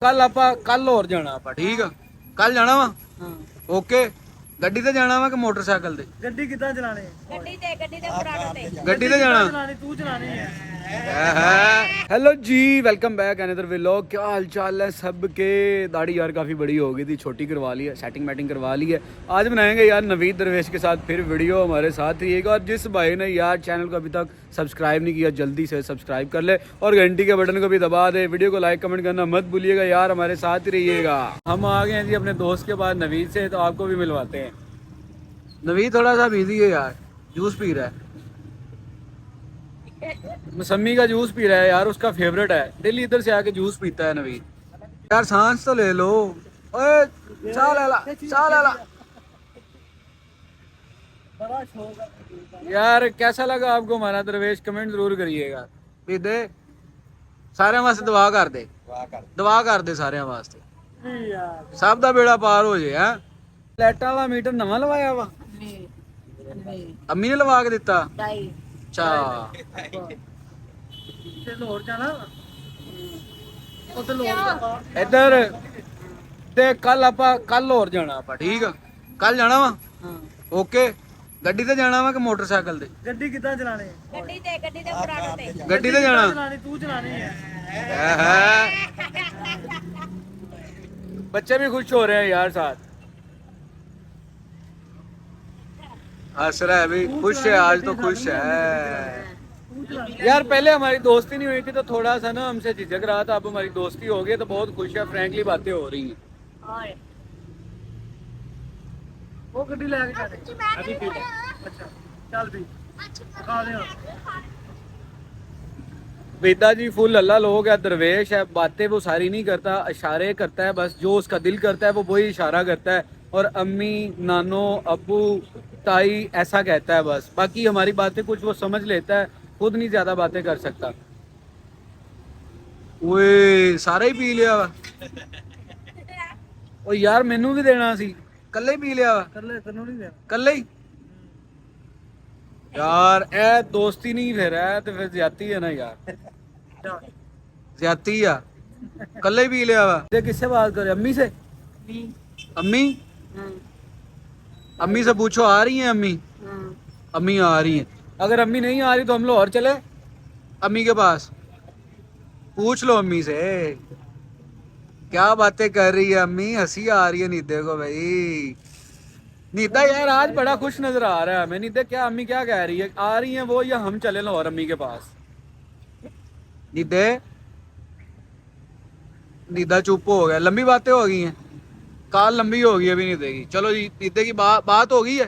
ਕੱਲ ਆਪਾਂ ਕੱਲ ਹੋਰ ਜਾਣਾ ਆਪਾਂ ਠੀਕ ਆ। ਕੱਲ ਜਾਣਾ ਵਾ ਹਾਂ ਓਕੇ। ਗੱਡੀ ਤੇ ਜਾਣਾ ਵਾ ਕਿ ਮੋਟਰਸਾਈਕਲ ਤੇ? ਗੱਡੀ ਕਿੱਦਾਂ ਚਲਾਣੀ ਗੱਡੀ ਤੇ ਫਰਾਟੋ ਤੇ ਗੱਡੀ ਤੇ ਜਾਣਾ। ਚਲਾਣੀ ਤੂੰ ਚਲਾਣੀ है हेलो जी, वेलकम बैक अनदर व्लॉग। क्या हाल चाल है सबके? दाढ़ी यार काफ़ी बड़ी हो गई थी, छोटी करवा ली है, सेटिंग मैटिंग करवा ली है। आज बनाएंगे यार नवीद दरवेश के साथ फिर वीडियो, हमारे साथ रहिएगा। और जिस भाई ने यार चैनल को अभी तक सब्सक्राइब नहीं किया जल्दी से सब्सक्राइब कर ले और घंटी के बटन को भी दबा दे। वीडियो को लाइक कमेंट करना मत भूलिएगा यार, हमारे साथ ही रहिएगा। हम आ गए हैं जी अपने दोस्त के पास नवीद से, तो आपको भी मिलवाते हैं। नवीद थोड़ा सा बिजी है यार, जूस पी रहा है, मौसमी का जूस पी रहा है यार, उसका फेवरेट है। डेली इधर से आके जूस पीता है नवीद। यार सांस तो ले लो, ओए चाल ला चाल ला। बड़ा शौक है यार कैसा लगा आपको हमारा दरवेश, कमेंट जरूर करिएगा। दे सारे वास्ते दुआ कर दे, दुआ कर दे सारे वास्ते, यार सब दा बेड़ा पार हो जाए। हैं लाइटां वाला मीटर नवा लवाया वा? अम्मी ने लवा के दिता? अच्छा ਤੇ ਲਾਹੌਰ ਜਾਣਾ ਉੱਥੇ ਲਾਹੌਰ इधर ते कल ਆਪਾਂ ਕੱਲ ਹੋਰ ਜਾਣਾ ਆਪਾਂ ਠੀਕ ਆ। ਕੱਲ ਜਾਣਾ ਵਾ ਹਾਂ ਓਕੇ। ਗੱਡੀ ਤੇ ਜਾਣਾ ਵਾ ਕਿ ਮੋਟਰਸਾਈਕਲ ਤੇ? ਗੱਡੀ ਕਿੱਦਾਂ ਚਲਾਣੀ ਗੱਡੀ ਤੇ ਫਰਾਟੋ ਤੇ ਗੱਡੀ ਤੇ ਜਾਣਾ। ਚਲਾਣੀ ਤੂੰ ਚਲਾਣੀ है बच्चे भी खुश हो रहे हैं यार साथ, हंस रहा है भी, खुश है आज तो खुश है यार। पहले हमारी दोस्ती नहीं हुई थी तो थोड़ा सा ना हमसे झिझक रहा था, अब हमारी दोस्ती हो गई तो बहुत खुश है, फ्रैंकली बातें हो रही हैं। ਉਹ ਗੱਡੀ ਲੈ ਕੇ ਜਾਣੀ ਅੱਛਾ ਚੱਲ ਵੀ ਦਿਖਾ ਦੇ वेदा जी फुल अल्लाह लोग है, दरवेश है, बातें वो सारी नहीं करता, इशारे करता है बस, जो उसका दिल करता है वो वही इशारा करता है। और अम्मी नानो अब्बू ताई ऐसा कहता है बस, बाकी हमारी बातें कुछ वो समझ लेता है, खुद नहीं ज्यादा बातें कर सकता। ओए सारा ही पी लिया वा ओ यार, मैनू भी देना सी, कल्ले ही पी लिया वा? ਕੱਲੇ ਤੈਨੂੰ ਨਹੀਂ ਦੇਣਾ कल्ले ही यार, ए दोस्ती नहीं फिर है तो फिर ज्यादती है ना यार, ज्यादती है। कल्ले ही पी लिया वा? किससे बात करे? अम्मी से? अम्मी अम्मी से पूछो आ रही हैं अम्मी? अम्मी आ रही हैं। अगर अम्मी नहीं आ रही तो हम लोग और चले अम्मी के पास? पूछ लो अम्मी से क्या बातें कर रही है अम्मी, हंसी आ रही है नीदे को भाई। नीदा यार आज बड़ा खुश नजर आ रहा है हमें। नीदा क्या अम्मी क्या कह रही है, आ रही है वो या हम चले लाहौर अम्मी के पास? नीदे नीदा चुप हो गया, लंबी बातें हो गई हैं, काल लंबी हो गई अभी नीदे की। चलो जी, नीदे की बात हो गई है,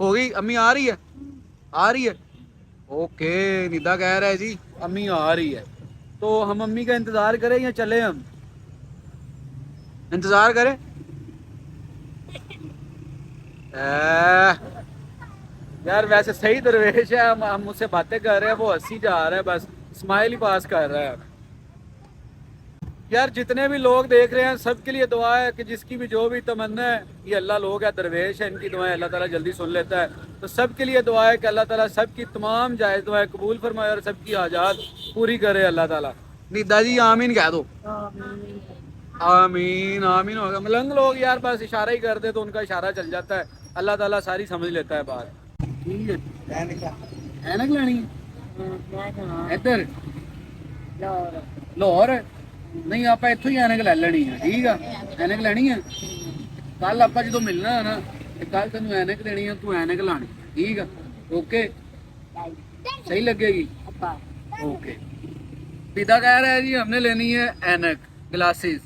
हो गई। अम्मी आ रही है, आ रही है ओके। नीदा कह रहा है जी अम्मी आ रही है, तो हम अम्मी का इंतजार करें या चले? हम इंतजार करें? यार वैसे सही दरवेश है, हम मुझसे बातें कर रहे हैं, वो हंसी जा रहा है बस, स्माइल ही पास कर रहा है। यार जितने भी लोग देख रहे हैं सबके लिए दुआ है कि जिसकी भी जो भी तमन्ना है, ये अल्लाह लोग है, दरवेश है, इनकी दुआएं अल्लाह ताला जल्दी सुन लेता है। तो सबके लिए दुआ है कि अल्लाह ताला सबकी तमाम जायज़ दुआएं कबूल फरमाए और सबकी हाजात पूरी करे अल्लाह ताला। नीदा जी आमीन कह दो। आमीन आमीन होगा। मलंग लोग यार बस इशारा ही करते तो उनका इशारा चल जाता है, अल्लाह ताला सारी समझ लेता है बात। ठीक है, ऐनक लेनी है इधर लाहौर? नहीं आप इत्थों ही ऐनक ले लेनी है ठीक है। ऐनक लेनी है कल आप जो मिलना है ना, कल तेन ऐनक देनी है, तू ऐनक लानी ठीक है ओके। सही लगेगी ओके। पिता कह रहा है जी हमने लेनी है ऐनक ग्लासेस,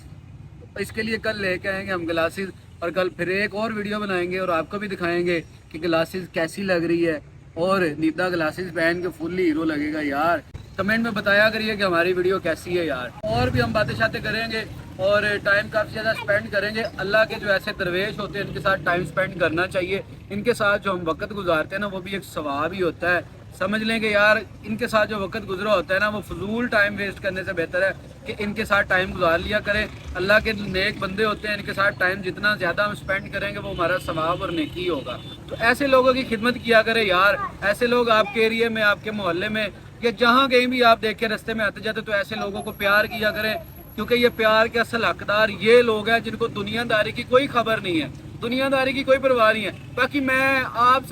इसके लिए कल लेके आएंगे हम ग्लासेस, और कल फिर एक और वीडियो बनाएंगे और आपको भी दिखाएंगे कि ग्लासेस कैसी लग रही है। और नीदा ग्लासेस पहन के फुल्ली हीरो लगेगा यार। कमेंट में बताया करिए कि हमारी वीडियो कैसी है यार। और भी हम बातें शातें करेंगे और टाइम काफ़ी ज़्यादा स्पेंड करेंगे। अल्लाह के जो ऐसे दरवेश होते हैं इनके साथ टाइम स्पेंड करना चाहिए। इनके साथ जो हम वक्त गुजारते हैं ना वो भी एक सवाब ही होता है। समझ लें कि यार इनके साथ जो वक्त गुजरा होता है ना, वो फजूल टाइम वेस्ट करने से बेहतर है कि इनके साथ टाइम गुजार लिया करें। अल्लाह के नेक बंदे होते हैं, इनके साथ टाइम जितना ज़्यादा हम स्पेंड करेंगे वो हमारा सवाब और नेकी होगा। तो ऐसे लोगों की खिदमत किया करें यार। ऐसे लोग आपके एरिए में, आपके मोहल्ले में या जहाँ कहीं भी आप देखें रास्ते में आते जाते, तो ऐसे लोगों को प्यार किया करें, क्योंकि ये प्यार के असल हकदार ये लोग हैं जिनको दुनियादारी की कोई खबर नहीं है, दुनियादारी की कोई परवाह नहीं है। बाकी मैं आप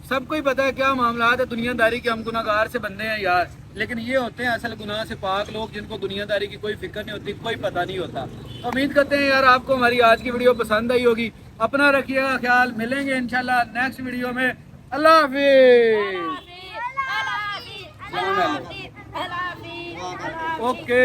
सबको ही पता है क्या मामला है दुनियादारी के, हम गुनाहगार से बंदे हैं यार, लेकिन ये होते हैं असल गुनाह से पाक लोग जिनको दुनियादारी की कोई फिक्र नहीं होती, कोई पता नहीं होता। तो उम्मीद करते हैं यार आपको हमारी आज की वीडियो पसंद आई होगी। अपना रखिएगा ख्याल, मिलेंगे इंशाल्लाह नेक्स्ट वीडियो में। अल्लाह हाफिज। ओके।